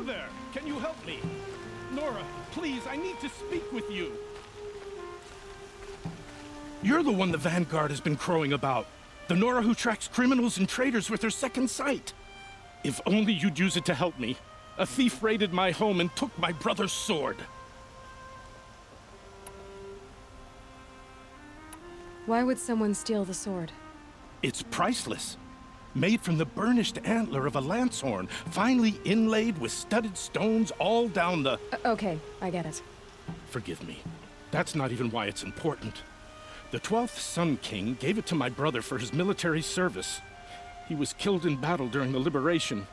you there? Can you help me? Nora, please, I need to speak with you. You're the one the Vanguard has been crowing about. The Nora who tracks criminals and traitors with her second sight. If only you'd use it to help me. A thief raided my home and took my brother's sword. Why would someone steal the sword? It's priceless. Made from the burnished antler of a lancehorn, finely inlaid with studded stones all down the... Okay, I get it. Forgive me. That's not even why it's important. The 12th Sun King gave it to my brother for his military service. He was killed in battle during the liberation.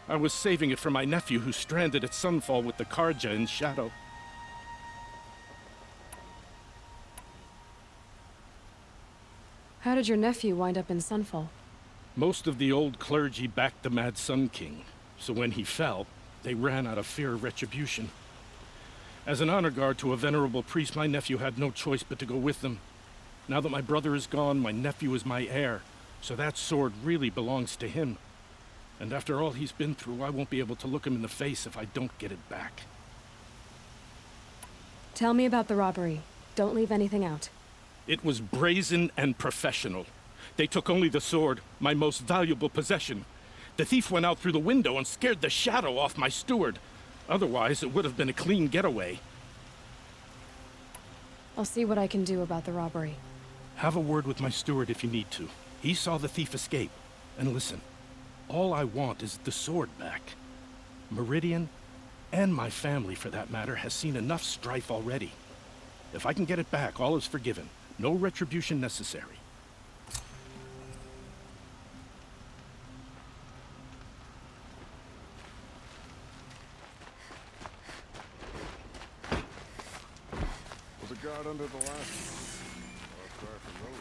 I was saving it for my nephew who's stranded at Sunfall with the Karja in Shadow. How did your nephew wind up in Sunfall? Most of the old clergy backed the Mad Sun King, so when he fell, they ran out of fear of retribution. As an honor guard to a venerable priest, my nephew had no choice but to go with them. Now that my brother is gone, my nephew is my heir, so that sword really belongs to him. And after all he's been through, I won't be able to look him in the face if I don't get it back. Tell me about the robbery. Don't leave anything out. It was brazen and professional. They took only the sword, my most valuable possession. The thief went out through the window and scared the shadow off my steward. Otherwise, it would have been a clean getaway. I'll see what I can do about the robbery. Have a word with my steward if you need to. He saw the thief escape. And listen, all I want is the sword back. Meridian, and my family for that matter, has seen enough strife already. If I can get it back, all is forgiven. No retribution necessary. Was a guard under the last car from Road.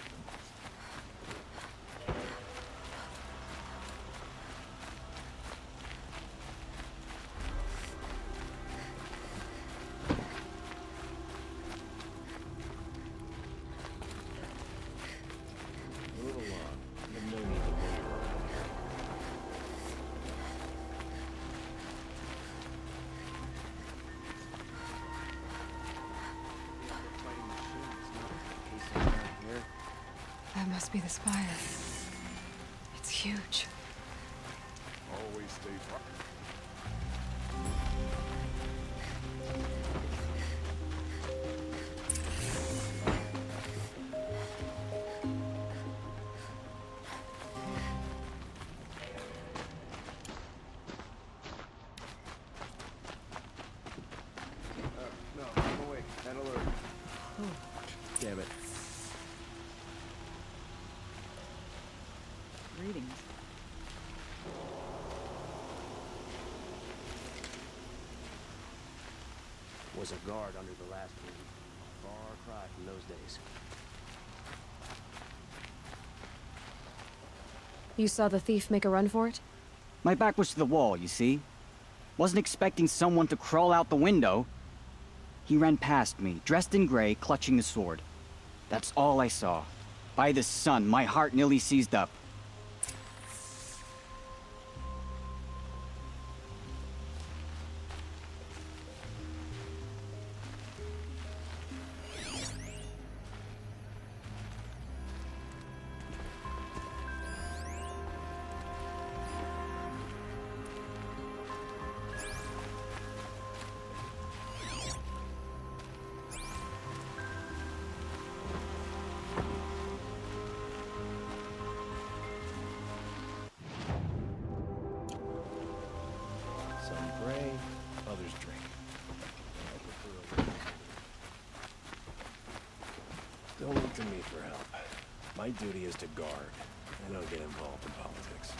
A little long. No need to measure. That must be the spire. It's huge. Always stay far. No, I'm awake. And alert. Damn it. Greetings. Was a guard under the last one. Far cry from those days. You saw the thief make a run for it? My back was to the wall, you see? Wasn't expecting someone to crawl out the window. He ran past me, dressed in gray, clutching the sword. That's all I saw. By the sun, my heart nearly seized up. Some pray, others drink. Don't look to me for help. My duty is to guard. I don't get involved in politics.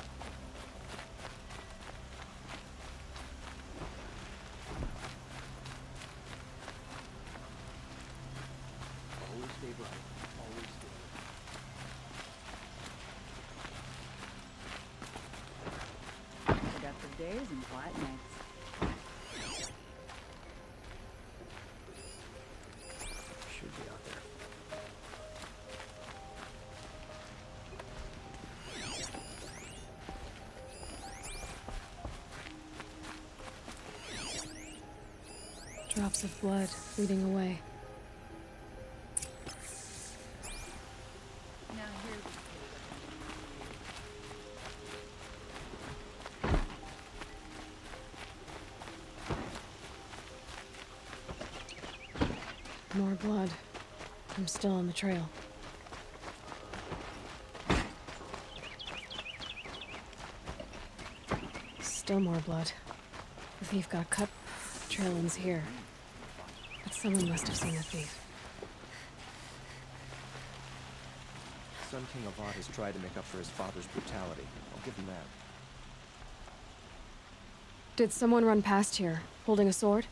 Always stay bright. Always stay. Productive days and quiet nights. Should be out there. Drops of blood leading away. Now here More blood. I'm still on the trail. Still more blood. The thief got cut. The trail ends here. But someone must have seen the thief. Sun King Avad has tried to make up for his father's brutality. I'll give him that. Did someone run past here, holding a sword?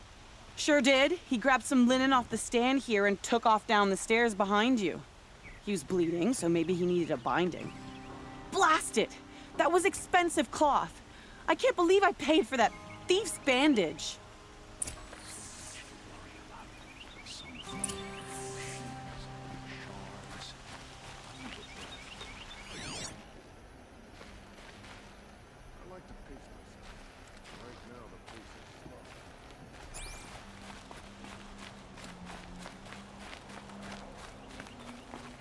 Sure did. He grabbed some linen off the stand here and took off down the stairs behind you. He was bleeding, so maybe he needed a binding. Blast it! That was expensive cloth. I can't believe I paid for that thief's bandage.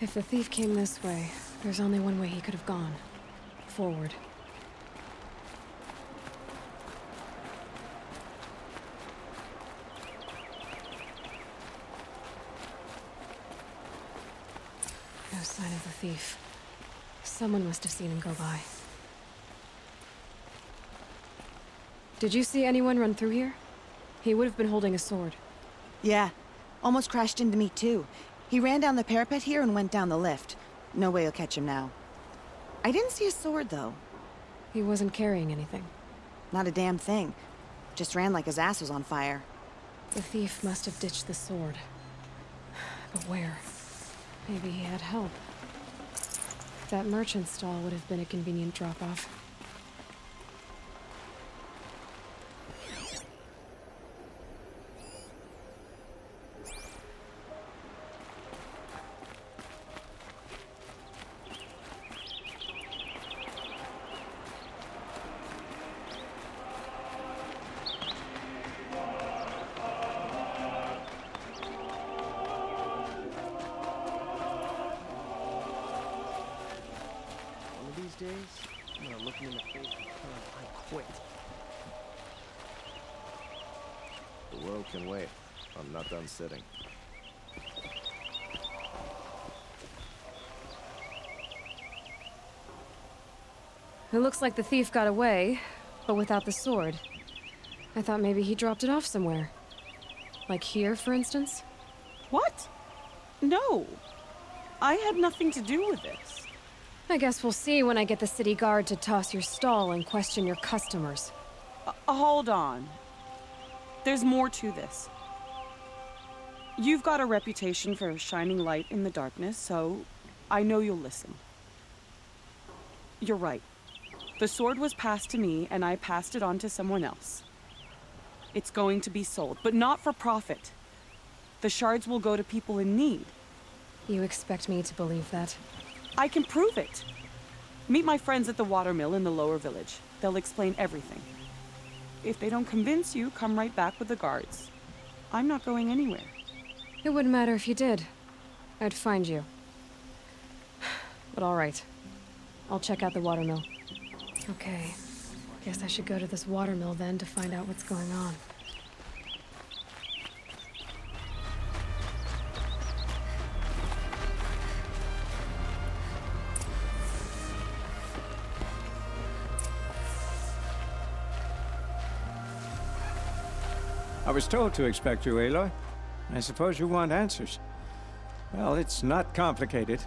If the thief came this way, there's only one way he could have gone. Forward. No sign of the thief. Someone must have seen him go by. Did you see anyone run through here? He would have been holding a sword. Yeah, almost crashed into me too. He ran down the parapet here and went down the lift. No way you'll catch him now. I didn't see a sword though. He wasn't carrying anything. Not a damn thing. Just ran like his ass was on fire. The thief must have ditched the sword. But where? Maybe he had help. That merchant stall would have been a convenient drop-off. Days, I'm gonna look him in the face and tell him I quit. The world can wait. I'm not done sitting. It looks like the thief got away, but without the sword. I thought maybe he dropped it off somewhere. Like here, for instance? What? No. I had nothing to do with this. I guess we'll see when I get the city guard to toss your stall and question your customers. Hold on. There's more to this. You've got a reputation for shining light in the darkness, so I know you'll listen. You're right. The sword was passed to me, and I passed it on to someone else. It's going to be sold, but not for profit. The shards will go to people in need. You expect me to believe that? I can prove it. Meet my friends at the watermill in the lower village. They'll explain everything. If they don't convince you, come right back with the guards. I'm not going anywhere. It wouldn't matter if you did. I'd find you. But all right. I'll check out the watermill. Okay. Guess I should go to this watermill then to find out what's going on. I was told to expect you, Aloy. I suppose you want answers. Well, it's not complicated.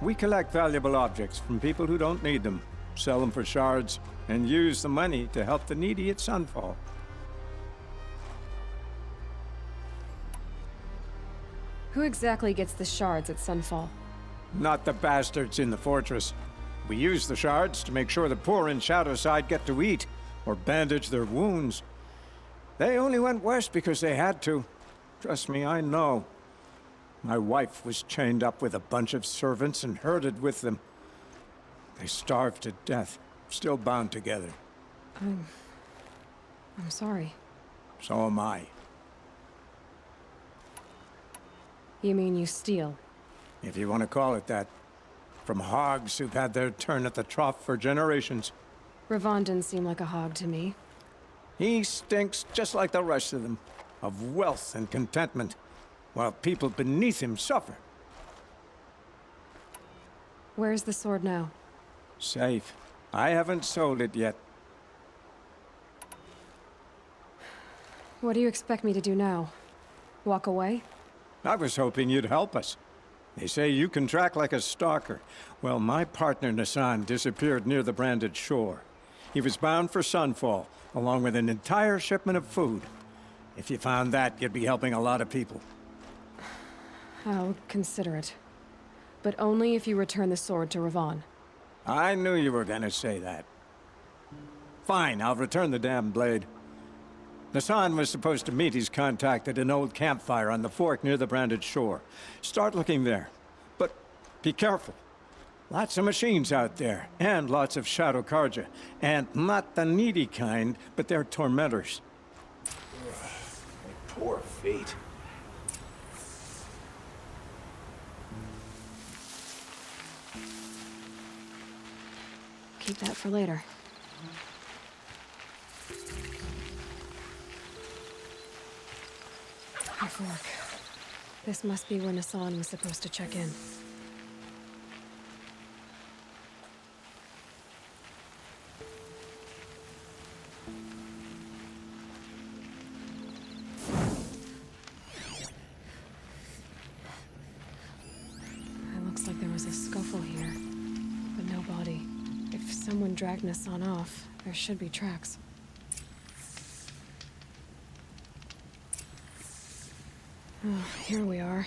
We collect valuable objects from people who don't need them, sell them for shards, and use the money to help the needy at Sunfall. Who exactly gets the shards at Sunfall? Not the bastards in the fortress. We use the shards to make sure the poor in Shadowside get to eat, or bandage their wounds. They only went west because they had to. Trust me, I know. My wife was chained up with a bunch of servants and herded with them. They starved to death, still bound together. I'm sorry. So am I. You mean you steal? If you want to call it that. From hogs who've had their turn at the trough for generations. Ravon didn't seem like a hog to me. He stinks just like the rest of them, of wealth and contentment, while people beneath him suffer. Where's the sword now? Safe. I haven't sold it yet. What do you expect me to do now? Walk away? I was hoping you'd help us. They say you can track like a stalker. Well, my partner Nassan disappeared near the branded shore. He was bound for Sunfall, along with an entire shipment of food. If you found that, you'd be helping a lot of people. I'll consider it. But only if you return the sword to Ravon. I knew you were gonna say that. Fine, I'll return the damn blade. Nassan was supposed to meet his contact at an old campfire on the fork near the branded shore. Start looking there. But be careful. Lots of machines out there, and lots of Shadow Karja. And not the needy kind, but they're tormentors. My poor feet. Keep that for later. A fork. This must be where Nassan was supposed to check in. It looks like there was a scuffle here, but no body. If someone dragged Nassan off, there should be tracks. Oh, here we are.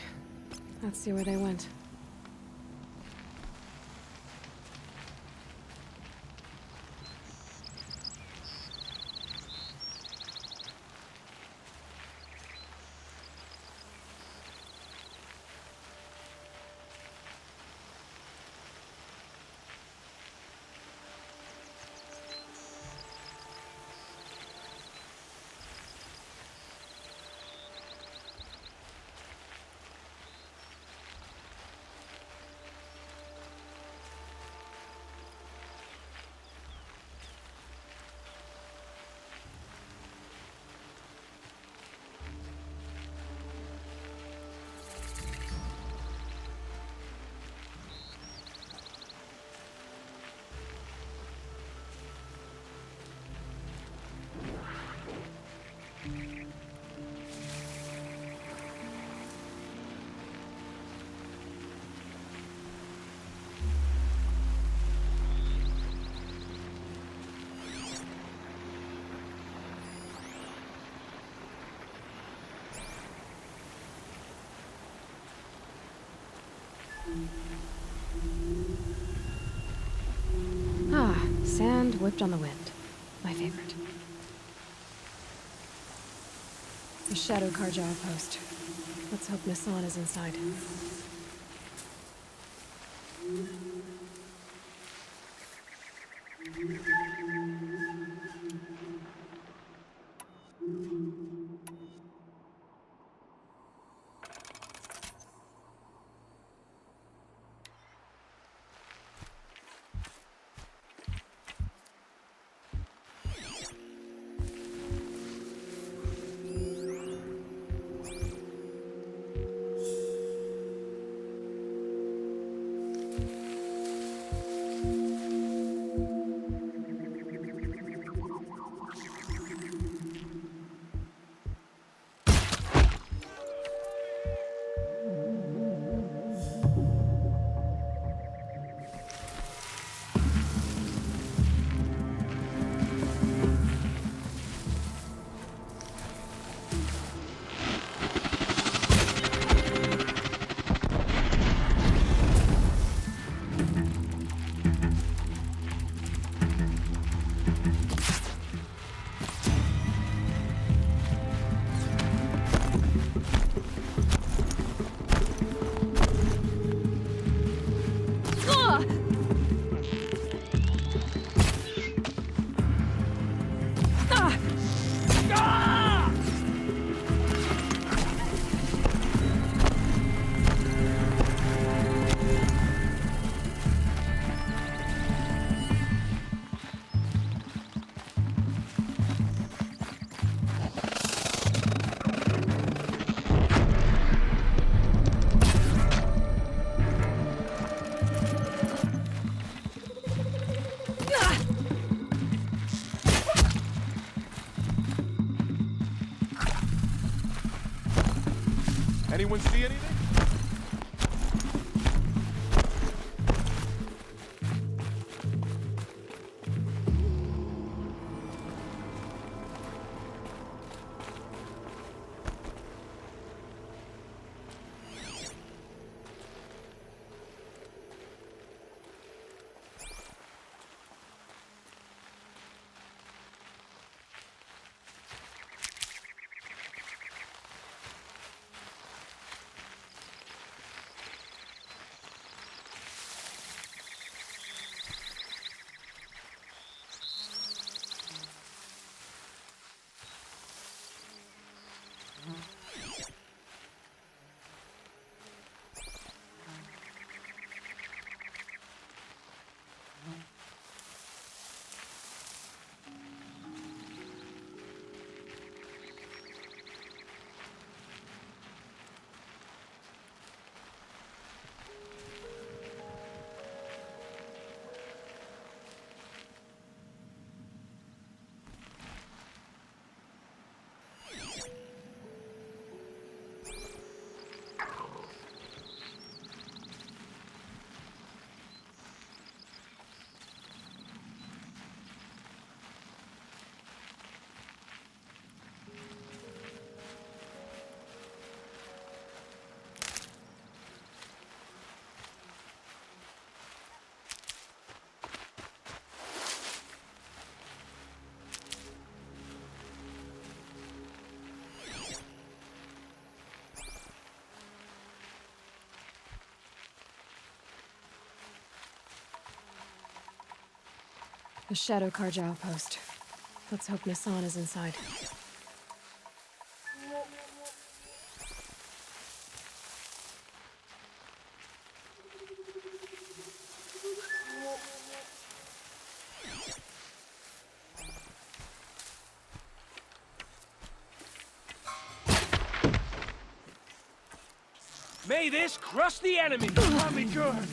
Let's see where they went. Ah, sand whipped on the wind. My favorite. The Shadow Karja outpost. Let's hope Nassan is inside. Anyone see anything? The Shadow Carja outpost. Let's hope Nassan is inside. May this crush the enemy! Probably good!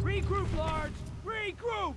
Regroup, Large! Regroup!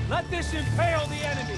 Let this impale the enemy!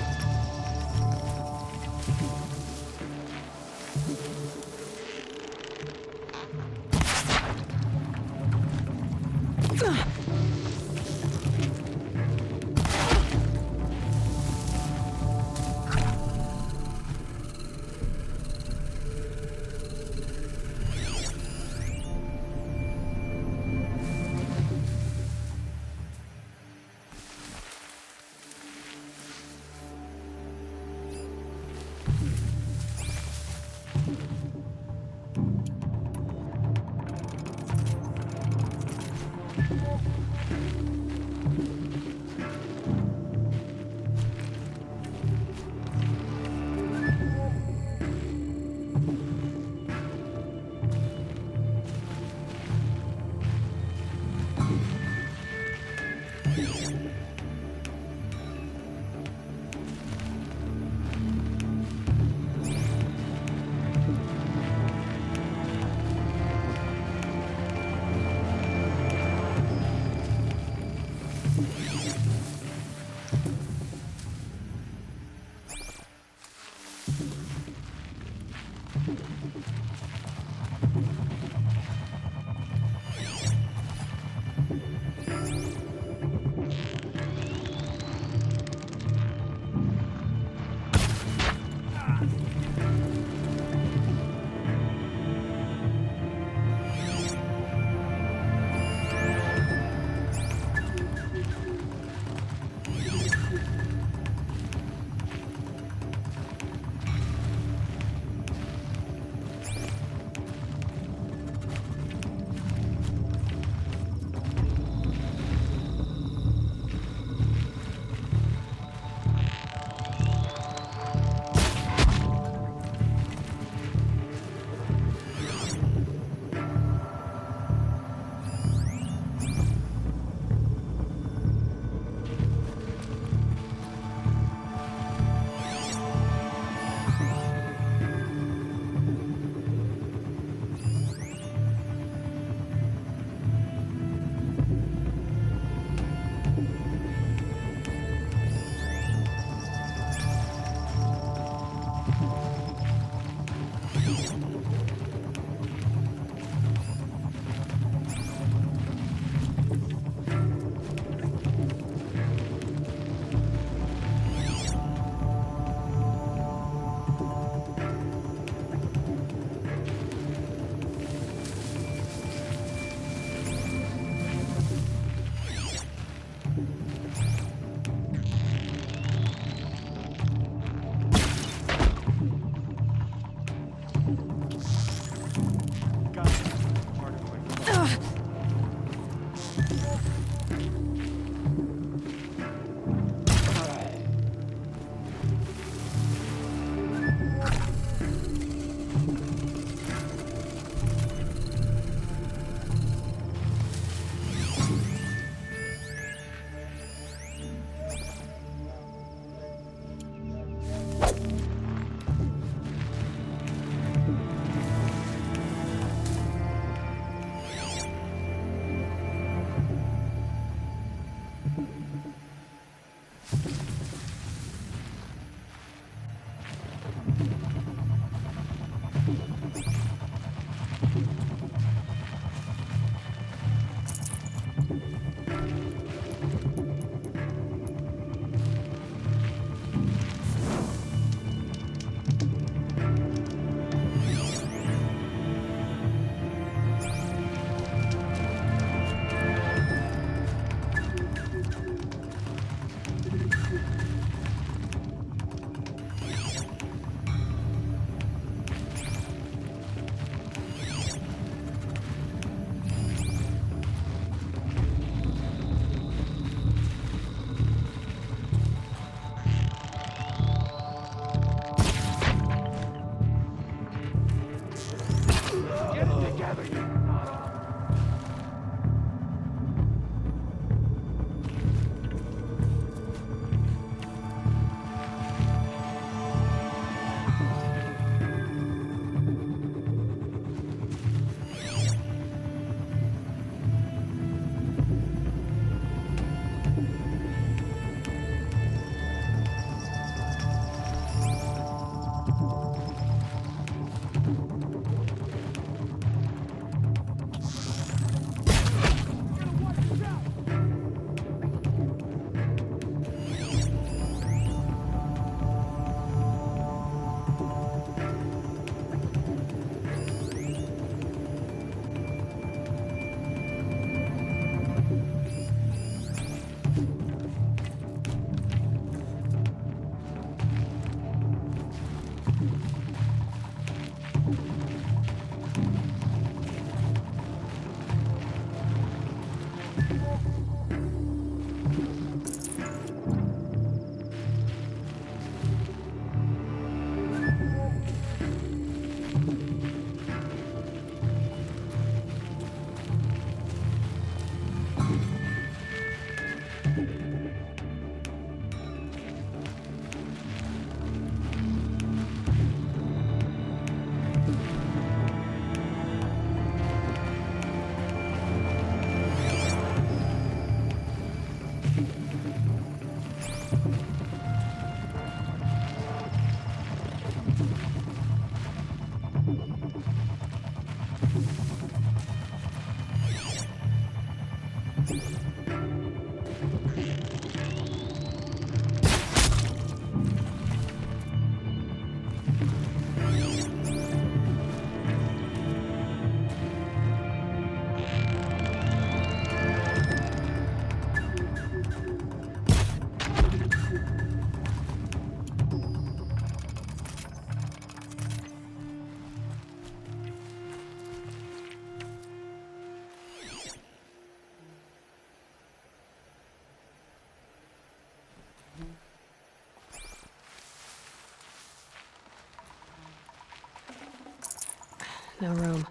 No room.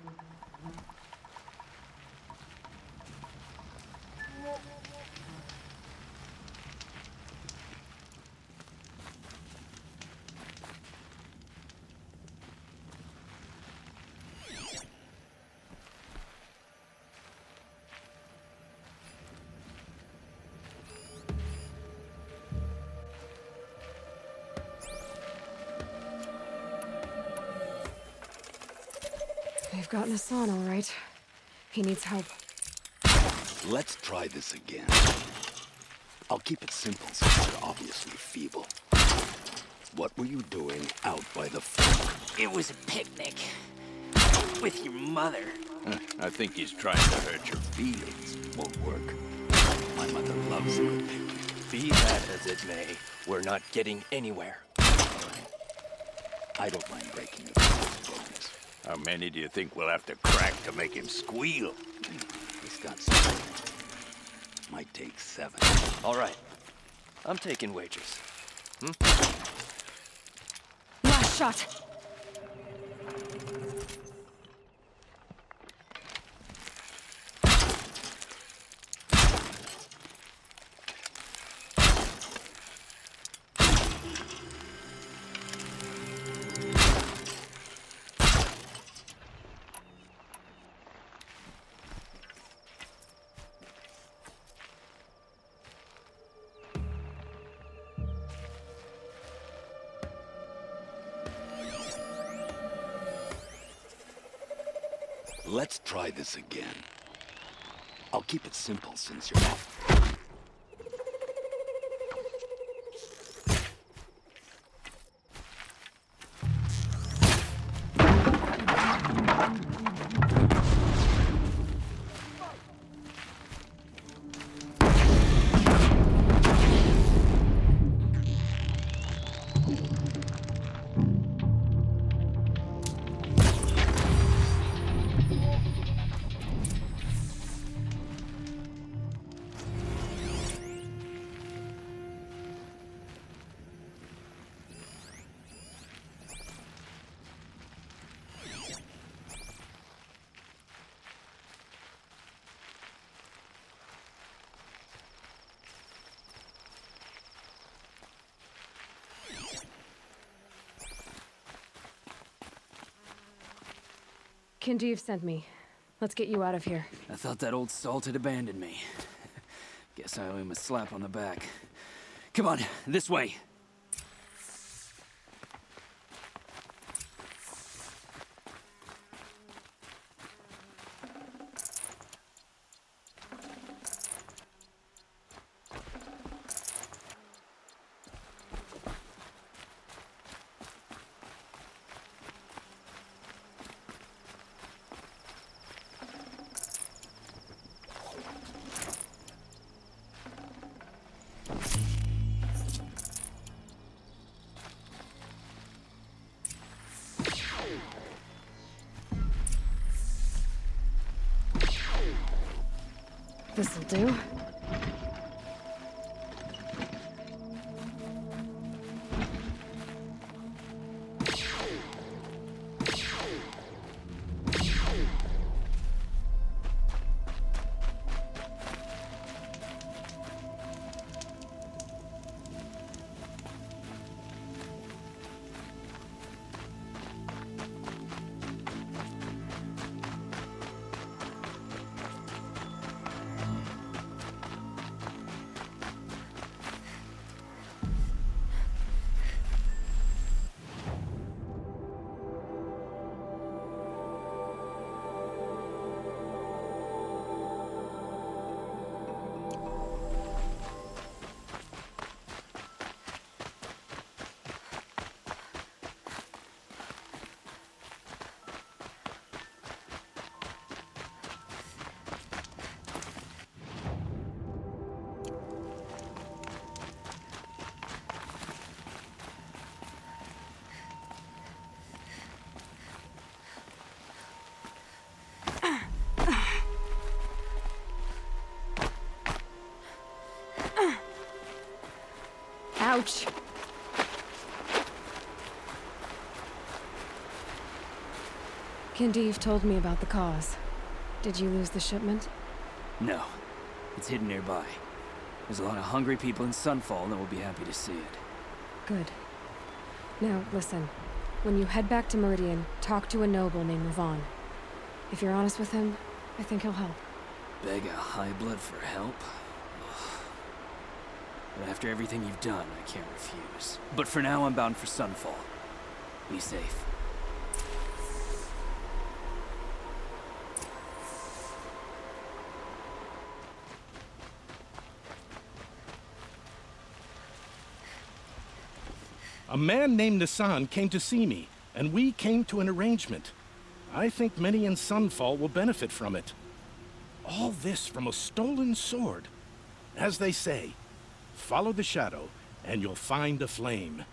They've gotten us on, all right. He needs help. Let's try this again. I'll keep it simple since you're obviously feeble. What were you doing out by the fort? It was a picnic. With your mother. I think he's trying to hurt your feelings. Won't work. My mother loves a good picnic. Be that as it may, we're not getting anywhere. I don't mind breaking the bones. How many do you think we'll have to crack to make him squeal? He's got some. Might take 7. All right. I'm taking wagers. Last shot! Let's try this again. I'll keep it simple since you're not. Kindeev sent me. Let's get you out of here. I thought that old salt had abandoned me. Guess I owe him a slap on the back. Come on, this way. This'll do. Kindeev told me about the cause. Did you lose the shipment? No. It's hidden nearby. There's a lot of hungry people in Sunfall that will be happy to see it. Good. Now, listen. When you head back to Meridian, talk to a noble named Ravon. If you're honest with him, I think he'll help. Beg a high blood for help? But after everything you've done, I can't refuse. But for now, I'm bound for Sunfall. Be safe. A man named Nissan came to see me, and we came to an arrangement. I think many in Sunfall will benefit from it. All this from a stolen sword. As they say, follow the shadow, and you'll find a flame.